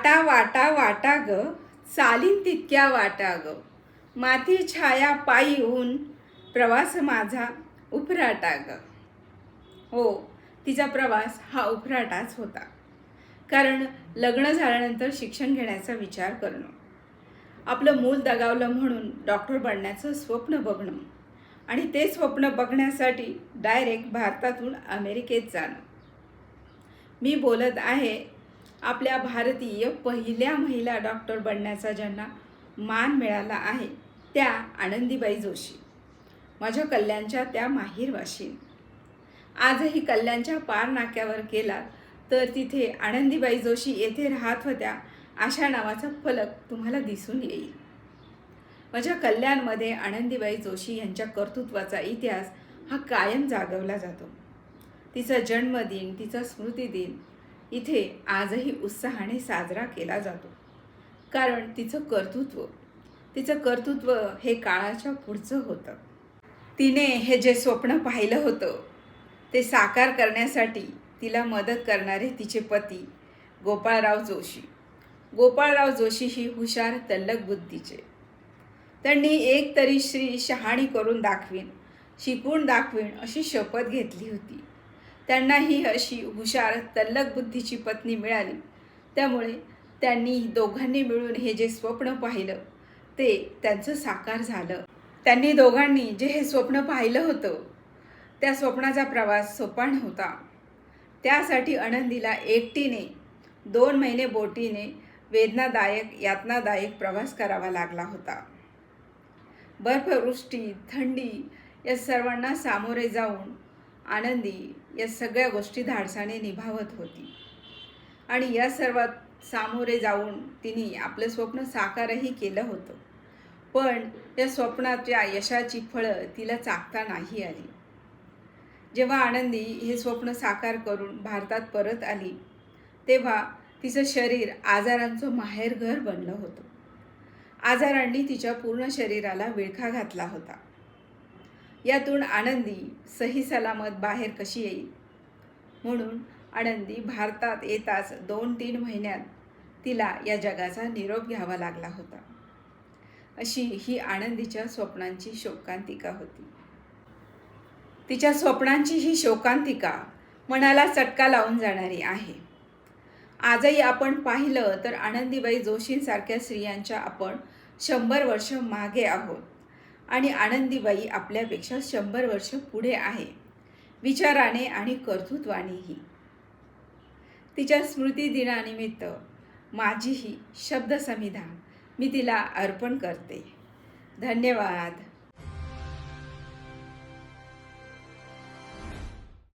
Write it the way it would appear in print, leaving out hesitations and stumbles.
वाटा वाटा वाटा ग, चालीन तितक्या वाटा ग, माती छाया पायी ऊन, प्रवास माझा उफराटा ग. हो, तिचा प्रवास हा उफराटाच होता. कारण लग्न झाल्यानंतर शिक्षण घेण्याचा विचार करणं, आपलं मूल दगावलं म्हणून डॉक्टर बनण्याचं स्वप्न बघणं आणि ते स्वप्न बघण्यासाठी डायरेक्ट भारतातून अमेरिकेत जाणं. मी बोलत आहे आपल्या भारतीय पहिल्या महिला डॉक्टर बनण्याचा ज्यांना मान मिळाला आहे त्या आनंदीबाई जोशी, माझ्या कल्याणच्या त्या माहेरवाशीण. आजही कल्याणच्या पार नाक्यावर गेलात तर तिथे आनंदीबाई जोशी येथे राहत होत्या अशा नावाचा फलक तुम्हाला दिसून येईल. माझ्या कल्याणमध्ये आनंदीबाई जोशी यांच्या कर्तृत्वाचा इतिहास हा कायम जागवला जातो. तिचा जन्मदिन, तिचा स्मृतिदिन इथे आजही उत्साहाने साजरा केला जातो. कारण तिचं कर्तृत्व हे काळाच्या पुढचं होतं. तिने हे जे स्वप्न पाहिलं होतं ते साकार करण्यासाठी तिला मदत करणारे तिचे पती गोपाळराव जोशी ही हुशार तल्लख बुद्धीचे. त्यांनी एक तरी श्री शहाणी करून दाखवीन, शिकवून दाखवीन अशी शपथ घेतली होती. त्यांना ही अशी हुशार तल्लख बुद्धीची पत्नी मिळाली. त्यामुळे त्यांनी दोघांनी मिळून हे जे स्वप्न पाहिलं ते त्यांचं साकार झालं. त्यांनी दोघांनी जे हे स्वप्न पाहिलं होतं त्या स्वप्नाचा प्रवास सोपा नव्हता. त्यासाठी आनंदीला एकटीने 2 महिने बोटीने वेदनादायक, यातनादायक प्रवास करावा लागला होता. बर्फवृष्टी, थंडी या सर्वांना सामोरे जाऊन आनंदी या सगळ्या गोष्टी धाडसाने निभावत होती. आणि या सर्वात सामोरे जाऊन तिने आपलं स्वप्न साकारही केलं होतं. पण या स्वप्नाच्या यशाची फळं तिला चाखता नाही आली. जेव्हा आनंदी हे स्वप्न साकार करून भारतात परत आली तेव्हा तिचं शरीर आजारांचं माहेरघर बनलं होतं. आजारांनी तिच्या पूर्ण शरीराला विळखा घातला होता. यातून आनंदी सही सलामत बाहेर कशी येईल म्हणून आनंदी भारतात येताच 2-3 महिन्यात तिला या जगाचा निरोप घ्यावा लागला होता. अशी ही आनंदीच्या स्वप्नांची शोकांतिका होती. तिच्या स्वप्नांची ही शोकांतिका मनाला चटका लावून जाणारी आहे. आजही आपण पाहिलं तर आनंदीबाई जोशींसारख्या स्त्रियांच्या आपण 100 वर्ष मागे आहोत आणि आनंदीबाई आपल्यापेक्षा 100 वर्ष पुढे आहे, विचाराने आणि कर्तृत्वानेही. तिच्या स्मृतिदिनानिमित्त माझी ही शब्दसमिधा मी तिला अर्पण करते. धन्यवाद.